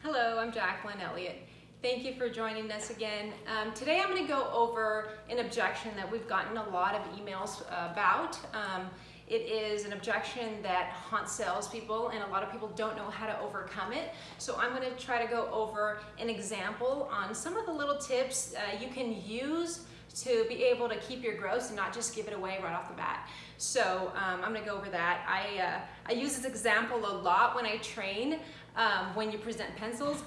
Hello, I'm Andy Elliott. Thank you for joining us again. Today I'm going to go over an objection that we've gotten a lot of emails about. It is an objection that haunts salespeople and a lot of people don't know how to overcome it. So I'm going to try to go over an example on some of the little tips you can use to be able to keep your growth and not just give it away right off the bat. So I'm going to go over that. I use this example a lot when I train. When you present pencils,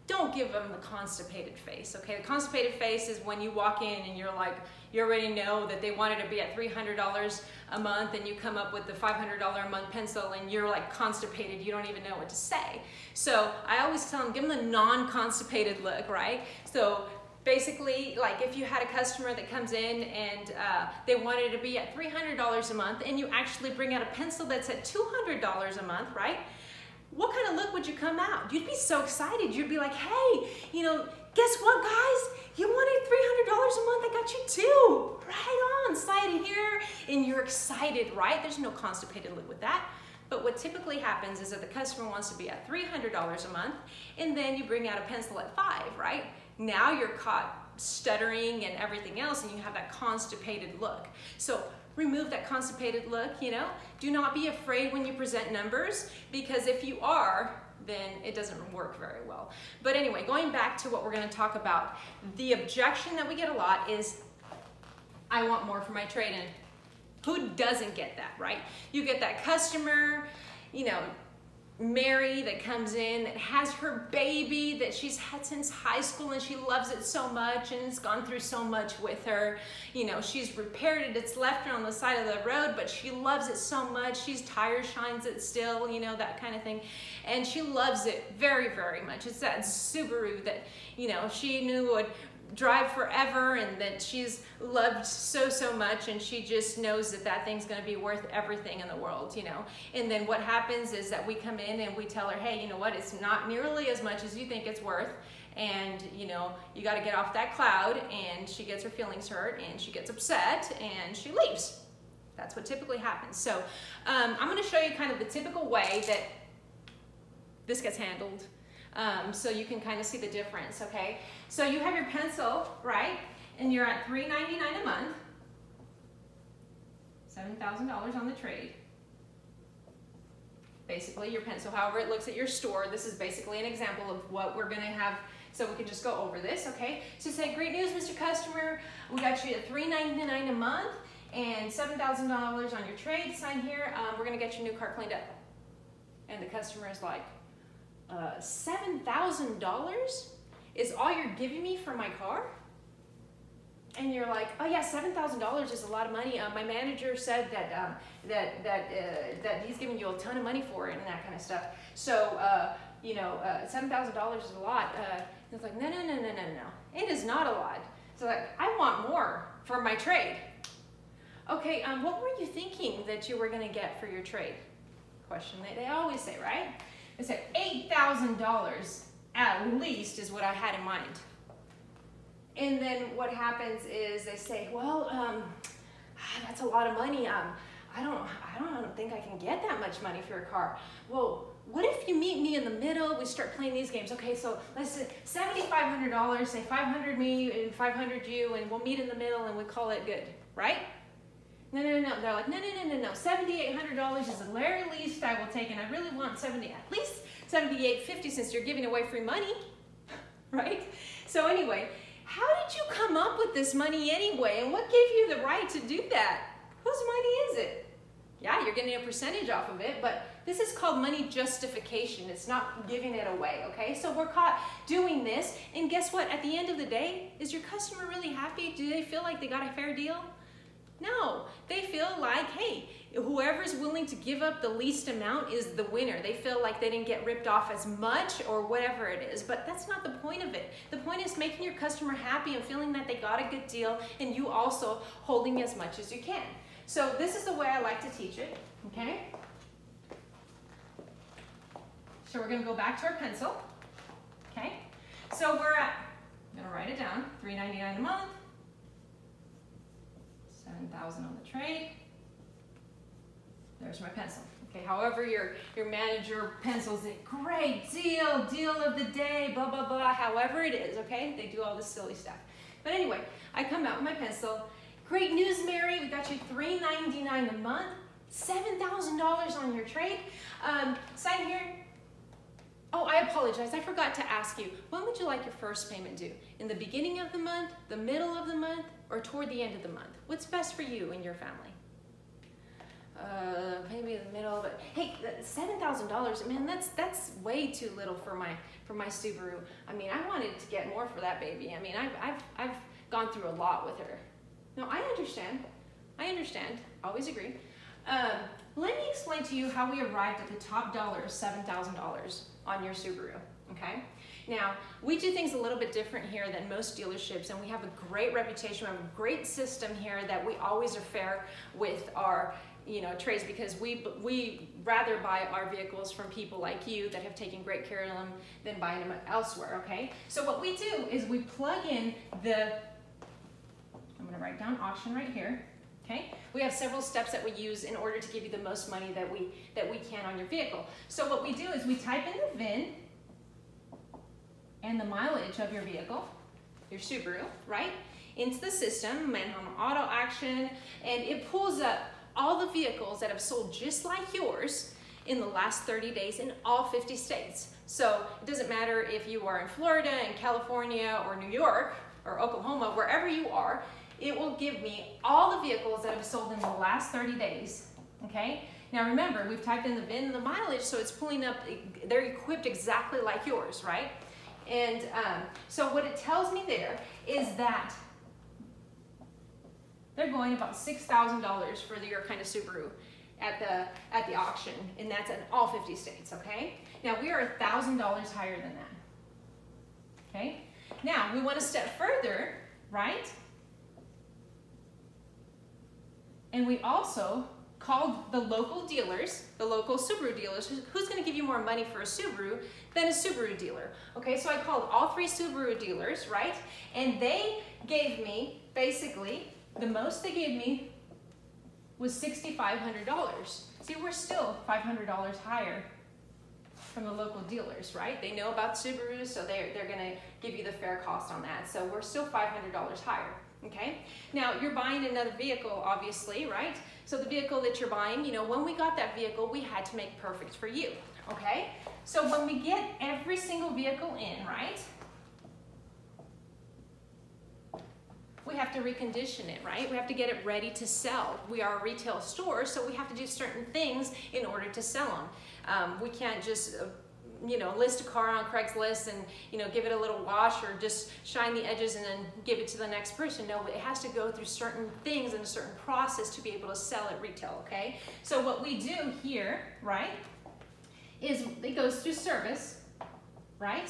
don't give them the constipated face, okay? The constipated face is when you walk in and you're like, you already know that they wanted to be at $300 a month and you come up with the $500 a month pencil and you're like constipated, you don't even know what to say. So I always tell them, give them the non-constipated look, right? So basically, like if you had a customer that comes in and they wanted to be at $300 a month and you actually bring out a pencil that's at $200 a month, right? What kind of look would you come out? You'd be so excited. You'd be like, hey, guess what, guys? You wanted $300 a month, I got you too. Right on, slide it here. And you're excited, right? There's no constipated look with that. But what typically happens is that the customer wants to be at $300 a month, and then you bring out a pencil at $5, right? Now you're caught stuttering and everything else, and you have that constipated look. So remove that constipated look, Do not be afraid when you present numbers, because if you are, then it doesn't work very well. But anyway, going back to what we're going to talk about, the objection that we get a lot is, I want more for my trade-in. Who doesn't get that, right? You get that customer, Mary that comes in that has her baby that she's had since high school and she loves it so much and has gone through so much with her. She's repaired it, it's left her on the side of the road, but she loves it so much. She's tire shines it still, that kind of thing. And she loves it very, very much. It's that Subaru that, she knew would drive forever and that she's loved so much, and she just knows that that thing's going to be worth everything in the world, And then what happens is that we come in and we tell her, hey, you know what, it's not nearly as much as you think it's worth, and you got to get off that cloud. And she gets her feelings hurt and she gets upset and she leaves. That's what typically happens. So I'm going to show you kind of the typical way that this gets handled. So you can kind of see the difference, okay? So you have your pencil, right? And you're at $3.99 a month, $7,000 on the trade. Basically your pencil, however it looks at your store, this is basically an example of what we're gonna have, so we can just go over this, okay? So say, great news, Mr. Customer, we got you at $3.99 a month and $7,000 on your trade, sign here, we're gonna get your new car cleaned up. And the customer is like, $7,000 is all you're giving me for my car? And you're like, oh yeah, $7,000 is a lot of money. My manager said that that he's giving you a ton of money for it and that kind of stuff. So $7,000 is a lot. It's like, no. It is not a lot. So like, I want more for my trade. Okay, what were you thinking that you were gonna get for your trade? Question that they always say, right? They say $8,000 at least is what I had in mind. And then what happens is they say, well, that's a lot of money. I don't think I can get that much money for your car. Well, what if you meet me in the middle? We start playing these games. Okay, so let's say $7,500, say 500 me and 500 you, and we'll meet in the middle and we call it good, right? No. They're like, no. $7,800 is the very least I will take, and I really want at least $7,850 since you're giving away free money, right? So anyway, how did you come up with this money anyway, and what gave you the right to do that? Whose money is it? Yeah, you're getting a percentage off of it, but this is called money justification. It's not giving it away, okay? So we're caught doing this, and guess what? At the end of the day, is your customer really happy? Do they feel like they got a fair deal? No, they feel like, hey, whoever's willing to give up the least amount is the winner. They feel like they didn't get ripped off as much or whatever it is, but that's not the point of it. The point is making your customer happy and feeling that they got a good deal, and you also holding as much as you can. So this is the way I like to teach it, okay? So we're gonna go back to our pencil, okay? So we're at, I'm gonna write it down, $3.99 a month, $7,000 on the trade. There's my pencil, Okay, however your manager pencils it, great deal, deal of the day, blah, blah, blah, however it is, okay? They do all this silly stuff. But anyway, I come out with my pencil. Great news, Mary, we got you $3.99 a month, $7,000 on your trade. Sign here. Oh, I apologize, I forgot to ask you, when would you like your first payment due? In the beginning of the month, the middle of the month, or toward the end of the month? What's best for you and your family? Maybe in the middle, but hey, $7,000, man, that's way too little for my Subaru. I mean, I wanted to get more for that baby. I mean, I've gone through a lot with her. No, I understand, always agree. Let me explain to you how we arrived at the top dollar of $7,000 on your Subaru, okay? Now, we do things a little bit different here than most dealerships, and we have a great reputation, we have a great system here that we always are fair with our trades, because we rather buy our vehicles from people like you that have taken great care of them than buying them elsewhere, okay? So what we do is we plug in I'm gonna write down auction right here, okay? We have several steps that we use in order to give you the most money that we can on your vehicle. So what we do is we type in the VIN and the mileage of your vehicle, your Subaru, right? Into the system, Manheim Auto Auction, and it pulls up all the vehicles that have sold just like yours in the last 30 days in all 50 states. So it doesn't matter if you are in Florida, in California, or New York, or Oklahoma, wherever you are, it will give me all the vehicles that have sold in the last 30 days, okay? Now remember, we've typed in the VIN and the mileage, so it's pulling up, they're equipped exactly like yours, right? And so what it tells me there is that they're going about $6,000 for your kind of Subaru at the auction, and that's in all 50 states, okay? Now we are $1,000 higher than that, okay? Now we want to step further, right? And we also called the local dealers, the local Subaru dealers, who's going to give you more money for a Subaru than a Subaru dealer, okay? So I called all 3 Subaru dealers, right? And they gave me, basically, the most they gave me was $6,500. See, we're still $500 higher from the local dealers, right? They know about Subarus, so they're gonna give you the fair cost on that. So we're still $500 higher, okay? Now, you're buying another vehicle, obviously, right? So the vehicle that you're buying, when we got that vehicle, we had to make perfect for you, okay? So when we get every single vehicle in, right? We have to recondition it, right? We have to get it ready to sell. We are a retail store, so we have to do certain things in order to sell them. We can't just, list a car on Craigslist and, give it a little wash or just shine the edges and then give it to the next person. No, it has to go through certain things and a certain process to be able to sell at retail, okay? So what we do here, right, is it goes through service, right?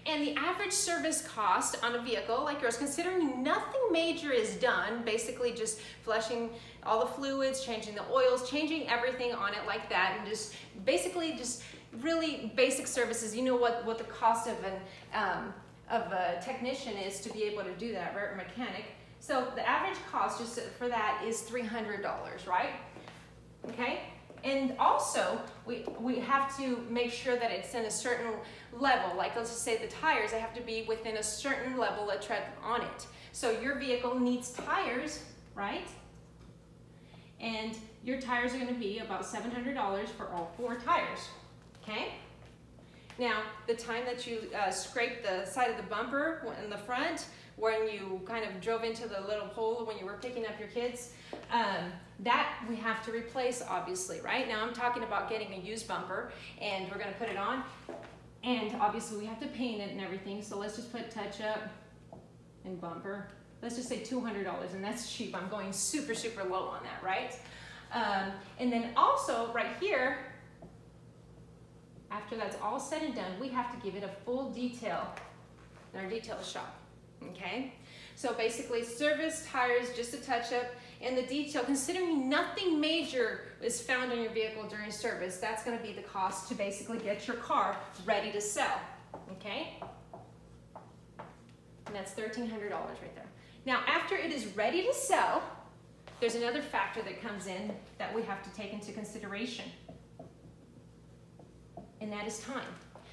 And the average service cost on a vehicle like yours, considering nothing major is done, basically just flushing all the fluids, changing the oils, changing everything on it like that, and just basically just really basic services. You know what the cost of a technician is to be able to do that, right, or mechanic. So the average cost just for that is $300, right? Okay? And also, we have to make sure that it's in a certain level. Like, let's just say the tires, they have to be within a certain level of tread on it. So your vehicle needs tires, right? And your tires are going to be about $700 for all 4 tires, okay? Now, the time that you scrape the side of the bumper in the front, when you kind of drove into the little pole when you were picking up your kids, that we have to replace, obviously, right? Now I'm talking about getting a used bumper, and we're gonna put it on, and obviously we have to paint it and everything, so let's just put touch up and bumper. Let's just say $200, and that's cheap. I'm going super, super low on that, right? And then also right here, after that's all said and done, we have to give it a full detail in our detail shop, okay? So basically service, tires, just a touch up, and the detail, considering nothing major is found on your vehicle during service, that's gonna be the cost to basically get your car ready to sell, okay? And that's $1,300 right there. Now, after it is ready to sell, there's another factor that comes in that we have to take into consideration. and that is time.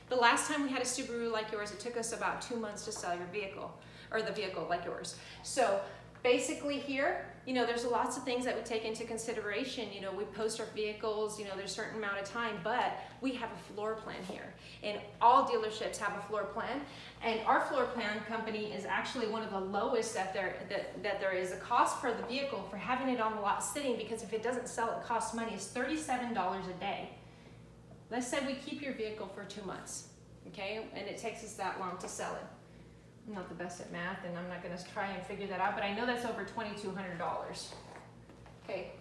The last time we had a Subaru like yours, it took us about 2 months to sell your vehicle, or the vehicle like yours. So basically here, there's lots of things that we take into consideration. We post our vehicles, there's a certain amount of time, but we have a floor plan here. And all dealerships have a floor plan. And our floor plan company is actually one of the lowest that there is. The cost for the vehicle for having it on the lot sitting, because if it doesn't sell, it costs money, is $37 a day. Let's say we keep your vehicle for 2 months, okay? And it takes us that long to sell it. I'm not the best at math, and I'm not going to try and figure that out, but I know that's over $2,200. Okay.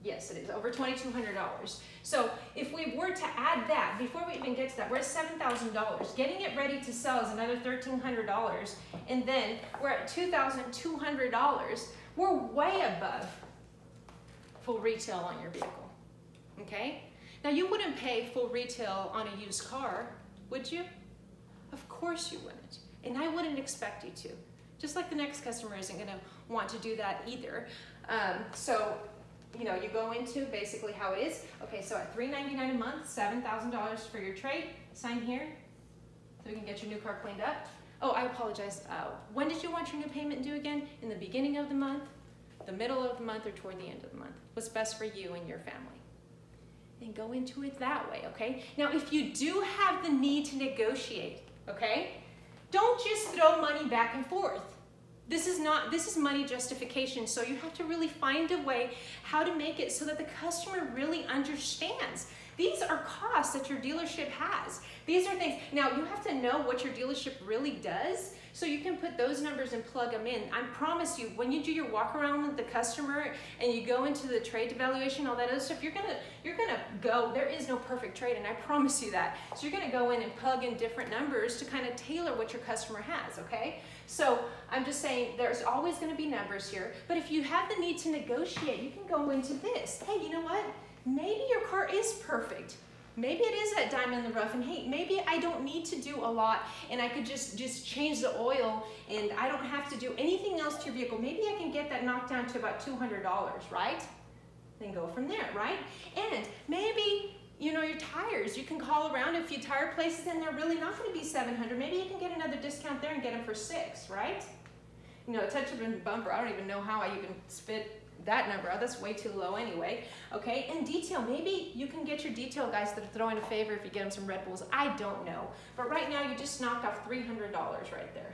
Yes, it is over $2,200. So if we were to add that, before we even get to that, we're at $7,000. Getting it ready to sell is another $1,300, and then we're at $2,200. We're way above full retail on your vehicle. Okay. Now you wouldn't pay full retail on a used car, would you? Of course you wouldn't. And I wouldn't expect you to. Just like the next customer isn't going to want to do that either. So, you go into basically how it is. Okay, so at $399 a month, $7,000 for your trade. Sign here so we can get your new car cleaned up. Oh, I apologize. When did you want your new payment due again? In the beginning of the month, the middle of the month, or toward the end of the month? What's best for you and your family? And go into it that way, okay? Now, if you do have the need to negotiate, okay, don't just throw money back and forth. This is money justification, so you have to really find a way how to make it so that the customer really understands. These are costs that your dealership has. These are things. Now, you have to know what your dealership really does, so you can put those numbers and plug them in. I promise you, when you do your walk around with the customer and you go into the trade evaluation, all that other stuff, you're gonna go, there is no perfect trade, and I promise you that. So you're gonna go in and plug in different numbers to kind of tailor what your customer has, okay? So I'm just saying there's always gonna be numbers here, but if you have the need to negotiate, you can go into this. Hey, you know what? Maybe your car is perfect. Maybe it is that diamond in the rough, and hey, maybe I don't need to do a lot, and I could just change the oil, and I don't have to do anything else to your vehicle. Maybe I can get that knocked down to about $200, right? Then go from there, right? And maybe, your tires, you can call around a few tire places, and they're really not going to be $700. Maybe you can get another discount there and get them for $600, right? A touch-up and bumper, I don't even know how I even spit that number out. That's way too low anyway. Okay, and detail, maybe you can get your detail guys that are throwing a favor if you get them some Red Bulls. I don't know, but right now you just knocked off $300 right there.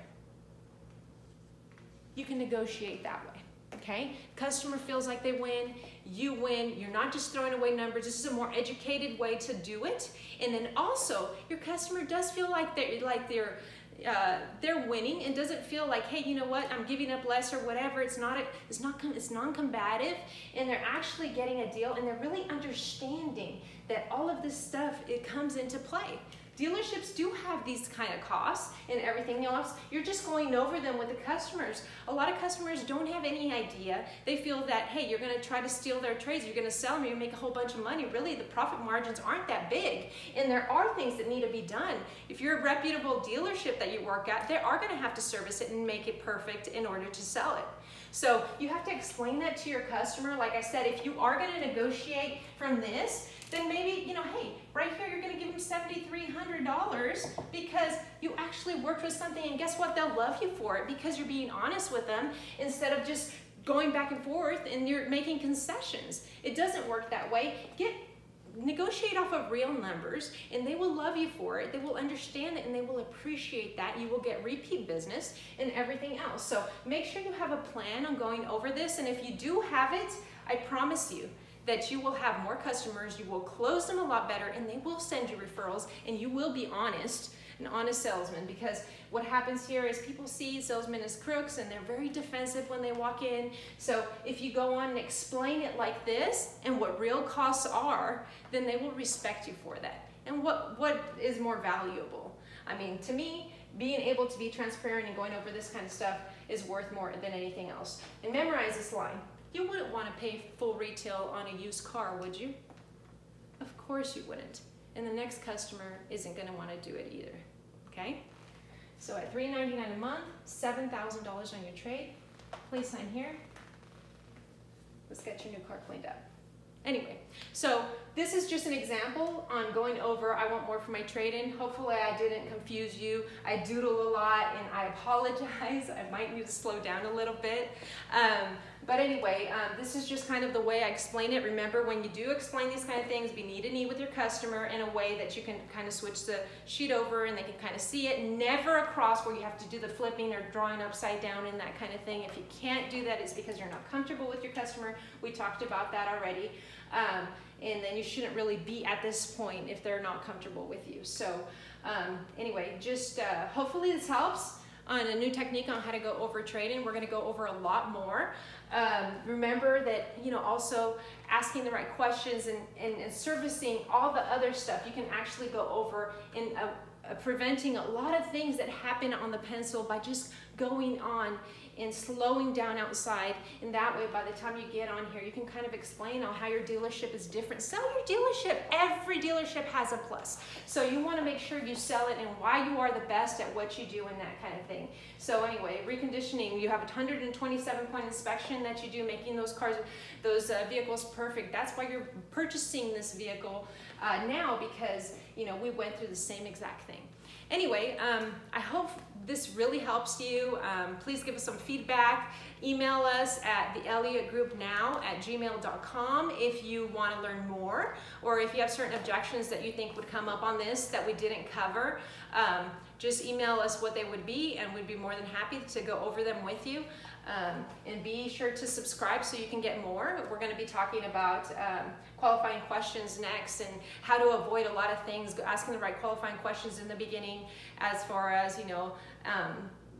You can negotiate that way. Okay, customer feels like they win, you win. You're not just throwing away numbers. This is a more educated way to do it, and then also your customer does feel like they're winning and doesn't feel like, hey, you know what, I'm giving up less or whatever. It's non-combative, and they're actually getting a deal, and they're really understanding that all of this stuff, it comes into play. Dealerships do have these kind of costs and everything else. You're just going over them with the customers. A lot of customers don't have any idea. They feel that, hey, you're going to try to steal their trades. You're going to sell them. You're going to make a whole bunch of money. Really, the profit margins aren't that big. And there are things that need to be done. If you're a reputable dealership that you work at, they are going to have to service it and make it perfect in order to sell it. So you have to explain that to your customer. Like I said, if you are going to negotiate from this, then maybe, hey, right here you're going to give them $7,300 because you actually worked with something, and guess what? They'll love you for it because you're being honest with them instead of just going back and forth and you're making concessions. It doesn't work that way. Negotiate off of real numbers, and they will love you for it. They will understand it, and they will appreciate that. You will get repeat business and everything else. So make sure you have a plan on going over this, and if you do have it, I promise you that you will have more customers, you will close them a lot better, and they will send you referrals, and you will be honest, an honest salesman, because what happens here is people see salesmen as crooks, and they're very defensive when they walk in. So if you go on and explain it like this and what real costs are, then they will respect you for that. And what is more valuable? I mean, to me, being able to be transparent and going over this kind of stuff is worth more than anything else. And memorize this line. You wouldn't want to pay full retail on a used car, would you? Of course you wouldn't. And the next customer isn't going to want to do it either. Okay? So at $399 a month, $7,000 on your trade. Please sign here. Let's get your new car cleaned up. Anyway, so this is just an example on going over I want more for my trade-in. Hopefully I didn't confuse you. I doodle a lot and I apologize. I might need to slow down a little bit. But anyway, this is just kind of the way I explain it. Remember, when you do explain these kind of things, be need to need with your customer in a way that you can kind of switch the sheet over and they can kind of see it. Never across where you have to do the flipping or drawing upside down and that kind of thing. If you can't do that, it's because you're not comfortable with your customer. We talked about that already. And then you shouldn't really be at this point if they're not comfortable with you. So anyway, just hopefully this helps on a new technique on how to go over trade-in. We're going to go over a lot more. Remember that, you know, also asking the right questions and servicing all the other stuff you can actually go over in preventing a lot of things that happen on the pencil by just going on and slowing down outside. And that way, by the time you get on here, you can kind of explain how your dealership is different. Sell your dealership. Every dealership has a plus. So you want to make sure you sell it and why you are the best at what you do and that kind of thing. So anyway, reconditioning, you have a 127-point inspection that you do, making those cars, those vehicles perfect. That's why you're purchasing this vehicle now, because, you know, we went through the same exact thing. Anyway, I hope this really helps you. Please give us some feedback. Email us at theelliottgroupnow@gmail.com if you want to learn more, or if you have certain objections that you think would come up on this that we didn't cover. Just email us what they would be, and we'd be more than happy to go over them with you. And be sure to subscribe so you can get more. We're going to be talking about qualifying questions next, and how to avoid a lot of things, asking the right qualifying questions in the beginning, as far as, you know,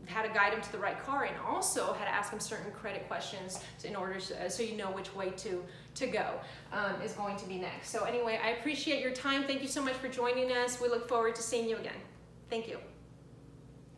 how to guide them to the right car, and also how to ask them certain credit questions in order to, so you know which way to go is going to be next. So anyway, I appreciate your time. Thank you so much for joining us. We look forward to seeing you again. Thank you.